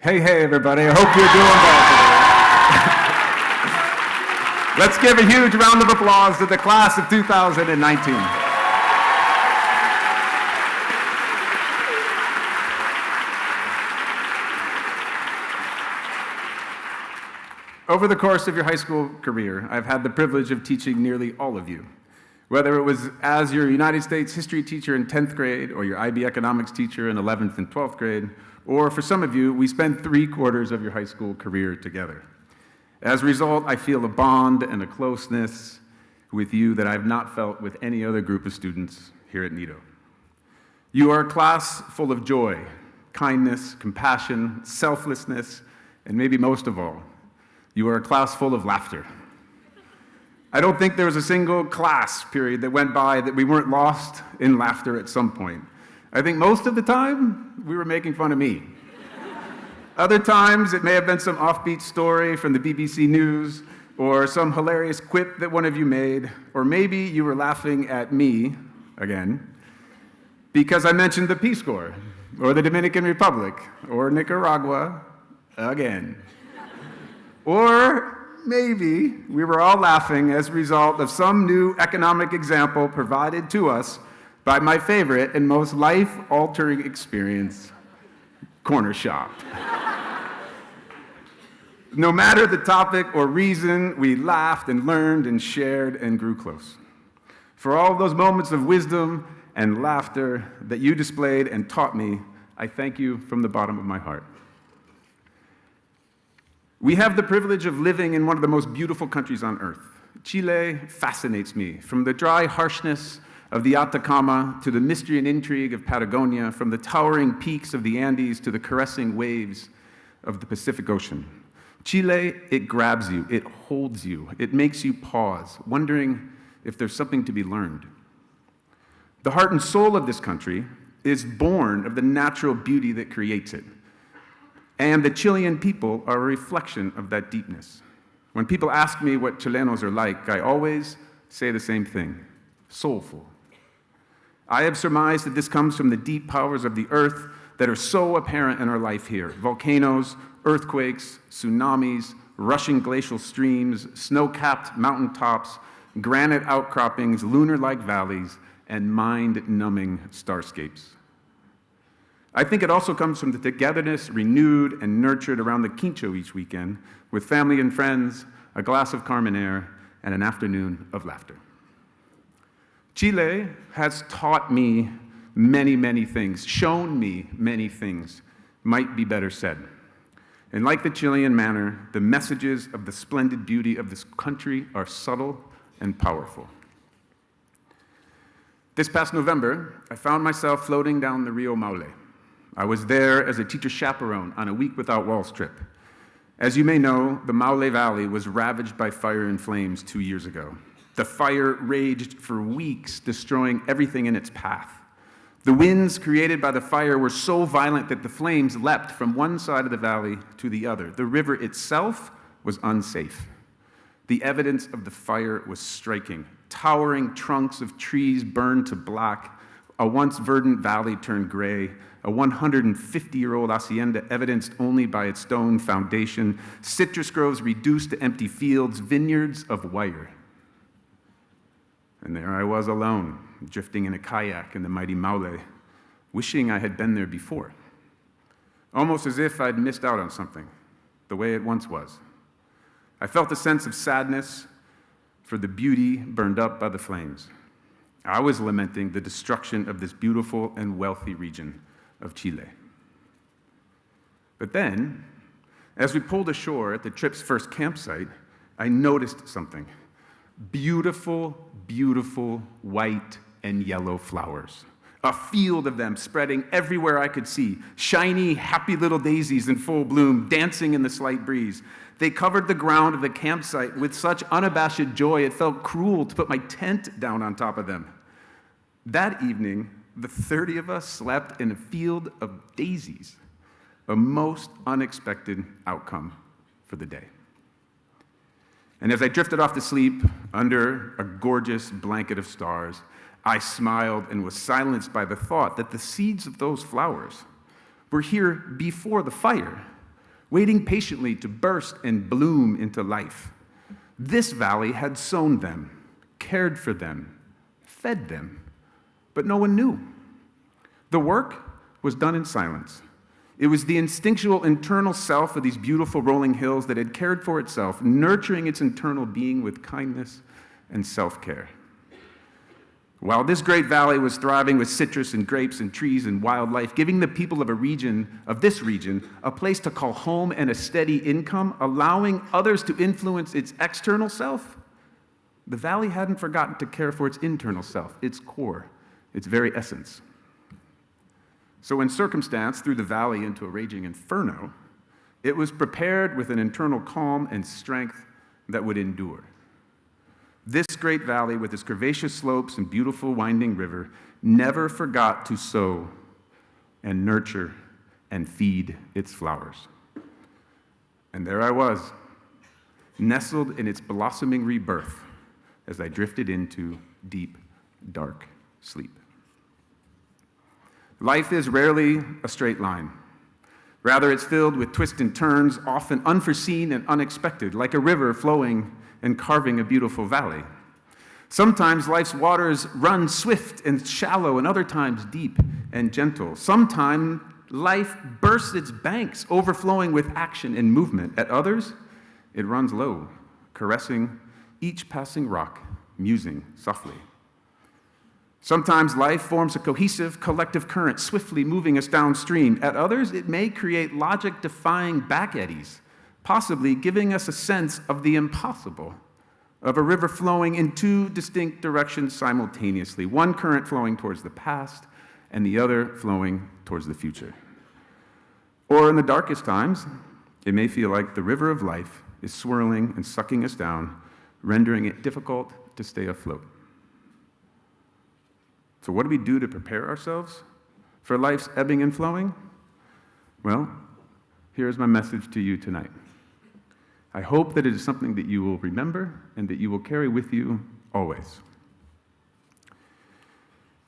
Hey, everybody. I hope you're doing well today. Let's give a huge round of applause to the class of 2019. Over the course of your high school career, I've had the privilege of teaching nearly all of you. Whether it was as your United States history teacher in 10th grade or your IB economics teacher in 11th and 12th grade, or for some of you, we spent 3/4 of your high school career together. As a result, I feel a bond and a closeness with you that I've not felt with any other group of students here at Nido. You are a class full of joy, kindness, compassion, selflessness, and maybe most of all, you are a class full of laughter. I don't think there was a single class period that went by that we weren't lost in laughter at some point. I think most of the time, we were making fun of me. Other times, it may have been some offbeat story from the BBC News, or some hilarious quip that one of you made, or maybe you were laughing at me, again, because I mentioned the Peace Corps, or the Dominican Republic, or Nicaragua, again. Or maybe we were all laughing as a result of some new economic example provided to us by my favorite and most life-altering experience, corner shop. No matter the topic or reason, we laughed and learned and shared and grew close. For all those moments of wisdom and laughter that you displayed and taught me, I thank you from the bottom of my heart. We have the privilege of living in one of the most beautiful countries on earth. Chile fascinates me, from the dry harshness of the Atacama to the mystery and intrigue of Patagonia, from the towering peaks of the Andes to the caressing waves of the Pacific Ocean. Chile, it grabs you, it holds you, it makes you pause, wondering if there's something to be learned. The heart and soul of this country is born of the natural beauty that creates it. And the Chilean people are a reflection of that deepness. When people ask me what Chilenos are like, I always say the same thing: soulful. I have surmised that this comes from the deep powers of the earth that are so apparent in our life here: volcanoes, earthquakes, tsunamis, rushing glacial streams, snow-capped mountaintops, granite outcroppings, lunar-like valleys, and mind-numbing starscapes. I think it also comes from the togetherness renewed and nurtured around the quincho each weekend, with family and friends, a glass of Carmenere, and an afternoon of laughter. Chile has taught me many, many things, shown me many things, might be better said. And like the Chilean manner, the messages of the splendid beauty of this country are subtle and powerful. This past November, I found myself floating down the Rio Maule. I was there as a teacher chaperone on a Week Without Walls trip. As you may know, the Maule Valley was ravaged by fire and flames 2 years ago. The fire raged for weeks, destroying everything in its path. The winds created by the fire were so violent that the flames leapt from one side of the valley to the other. The river itself was unsafe. The evidence of the fire was striking. Towering trunks of trees burned to black, a once verdant valley turned gray, a 150-year-old hacienda evidenced only by its stone foundation, citrus groves reduced to empty fields, vineyards of wire. And there I was alone, drifting in a kayak in the mighty Maule, wishing I had been there before, almost as if I'd missed out on something, the way it once was. I felt a sense of sadness for the beauty burned up by the flames. I was lamenting the destruction of this beautiful and wealthy region of Chile. But then, as we pulled ashore at the trip's first campsite, I noticed something. Beautiful, beautiful white and yellow flowers. A field of them spreading everywhere I could see. Shiny, happy little daisies in full bloom, dancing in the slight breeze. They covered the ground of the campsite with such unabashed joy, it felt cruel to put my tent down on top of them. That evening, the 30 of us slept in a field of daisies, a most unexpected outcome for the day. And as I drifted off to sleep under a gorgeous blanket of stars, I smiled and was silenced by the thought that the seeds of those flowers were here before the fire, waiting patiently to burst and bloom into life. This valley had sown them, cared for them, fed them, but no one knew. The work was done in silence. It was the instinctual internal self of these beautiful rolling hills that had cared for itself, nurturing its internal being with kindness and self-care. While this great valley was thriving with citrus and grapes and trees and wildlife, giving the people of this region, a place to call home and a steady income, allowing others to influence its external self, the valley hadn't forgotten to care for its internal self, its core, its very essence. So when circumstance threw the valley into a raging inferno, it was prepared with an internal calm and strength that would endure. This great valley, with its curvaceous slopes and beautiful winding river, never forgot to sow and nurture and feed its flowers. And there I was, nestled in its blossoming rebirth as I drifted into deep, dark sleep. Life is rarely a straight line. Rather, it's filled with twists and turns, often unforeseen and unexpected, like a river flowing and carving a beautiful valley. Sometimes life's waters run swift and shallow, and other times deep and gentle. Sometimes life bursts its banks, overflowing with action and movement. At others, it runs low, caressing each passing rock, musing softly. Sometimes life forms a cohesive, collective current, swiftly moving us downstream. At others, it may create logic-defying back eddies, possibly giving us a sense of the impossible, of a river flowing in two distinct directions simultaneously, one current flowing towards the past and the other flowing towards the future. Or in the darkest times, it may feel like the river of life is swirling and sucking us down, rendering it difficult to stay afloat. So what do we do to prepare ourselves for life's ebbing and flowing? Well, here's my message to you tonight. I hope that it is something that you will remember and that you will carry with you always.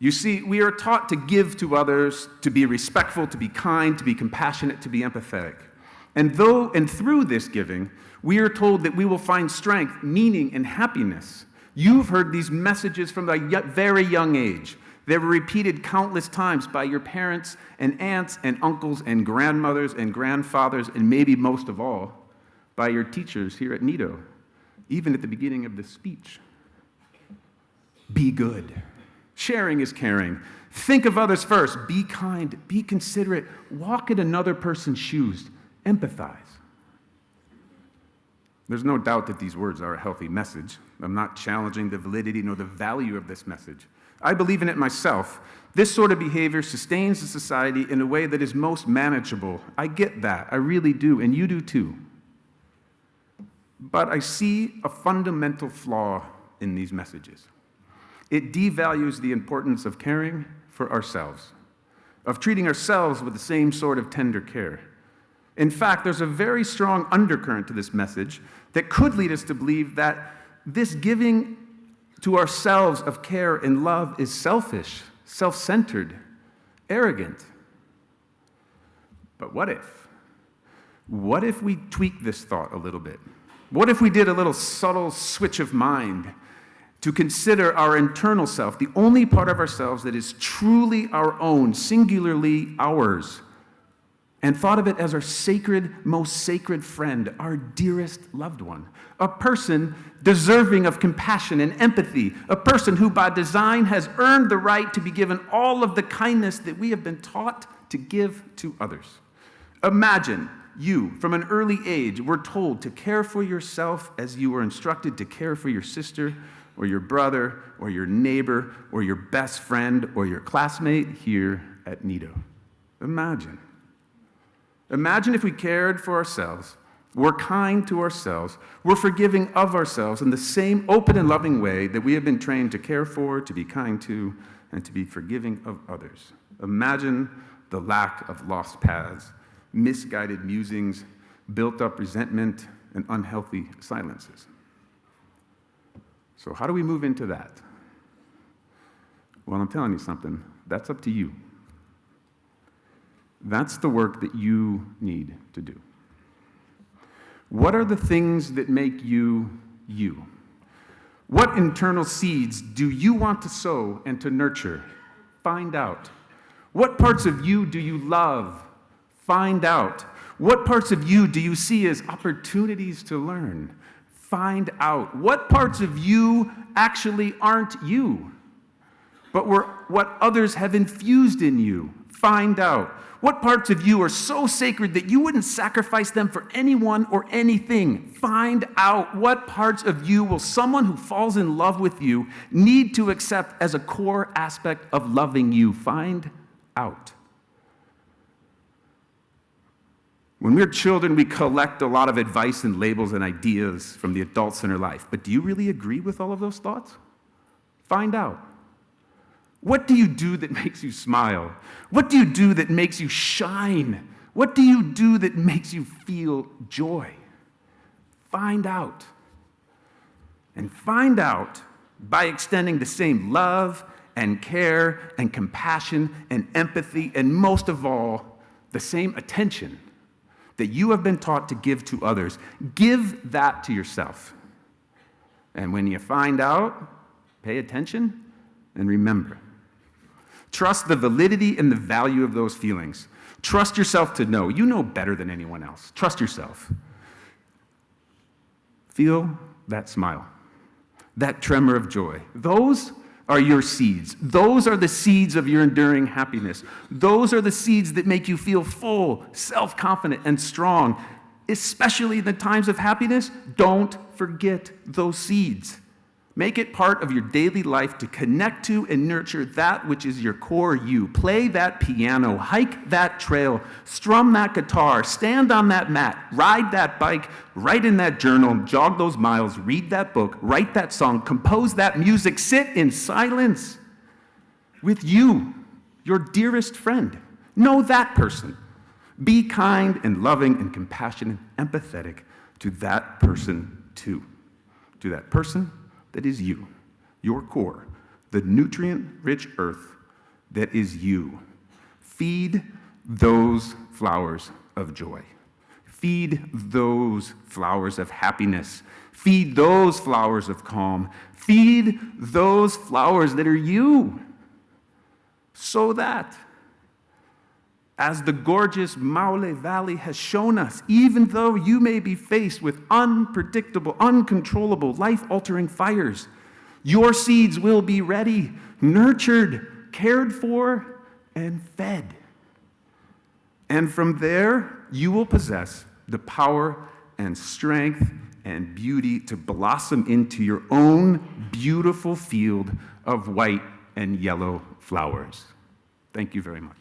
You see, we are taught to give to others, to be respectful, to be kind, to be compassionate, to be empathetic. And through this giving, we are told that we will find strength, meaning, and happiness. You've heard these messages from a very young age. They were repeated countless times by your parents and aunts and uncles and grandmothers and grandfathers, and maybe most of all, by your teachers here at Nido, even at the beginning of the speech. Be good. Sharing is caring. Think of others first. Be kind. Be considerate. Walk in another person's shoes. Empathize. There's no doubt that these words are a healthy message. I'm not challenging the validity nor the value of this message. I believe in it myself. This sort of behavior sustains the society in a way that is most manageable. I get that. I really do, and you do too. But I see a fundamental flaw in these messages. It devalues the importance of caring for ourselves, of treating ourselves with the same sort of tender care. In fact, there's a very strong undercurrent to this message that could lead us to believe that this giving to ourselves of care and love is selfish, self-centered, arrogant. But what if? What if we tweak this thought a little bit? What if we did a little subtle switch of mind to consider our internal self, the only part of ourselves that is truly our own, singularly ours, and thought of it as our sacred, most sacred friend, our dearest loved one, a person deserving of compassion and empathy, a person who by design has earned the right to be given all of the kindness that we have been taught to give to others. Imagine you, from an early age, were told to care for yourself as you were instructed to care for your sister or your brother or your neighbor or your best friend or your classmate here at Nido. Imagine if we cared for ourselves, were kind to ourselves, were forgiving of ourselves in the same open and loving way that we have been trained to care for, to be kind to, and to be forgiving of others. Imagine the lack of lost paths, misguided musings, built-up resentment, and unhealthy silences. So how do we move into that? Well, I'm telling you something. That's up to you. That's the work that you need to do. What are the things that make you, you? What internal seeds do you want to sow and to nurture? Find out. What parts of you do you love? Find out. What parts of you do you see as opportunities to learn? Find out. What parts of you actually aren't you, but were what others have infused in you? Find out. What parts of you are so sacred that you wouldn't sacrifice them for anyone or anything? Find out. What parts of you will someone who falls in love with you need to accept as a core aspect of loving you? Find out. When we're children, we collect a lot of advice and labels and ideas from the adults in our life. But do you really agree with all of those thoughts? Find out. What do you do that makes you smile? What do you do that makes you shine? What do you do that makes you feel joy? Find out. And find out by extending the same love and care and compassion and empathy and most of all, the same attention that you have been taught to give to others. Give that to yourself. And when you find out, pay attention and remember. Trust the validity and the value of those feelings. Trust yourself to know. You know better than anyone else. Trust yourself. Feel that smile, that tremor of joy. Those are your seeds. Those are the seeds of your enduring happiness. Those are the seeds that make you feel full, self-confident, and strong. Especially in the times of happiness, don't forget those seeds. Make it part of your daily life to connect to and nurture that which is your core you. Play that piano, hike that trail, strum that guitar, stand on that mat, ride that bike, write in that journal, jog those miles, read that book, write that song, compose that music, sit in silence with you, your dearest friend. Know that person. Be kind and loving and compassionate and empathetic to that person too. To that person that is you, your core, the nutrient-rich earth that is you. Feed those flowers of joy. Feed those flowers of happiness. Feed those flowers of calm. Feed those flowers that are you. So that, as the gorgeous Maule Valley has shown us, even though you may be faced with unpredictable, uncontrollable, life-altering fires, your seeds will be ready, nurtured, cared for, and fed. And from there, you will possess the power and strength and beauty to blossom into your own beautiful field of white and yellow flowers. Thank you very much.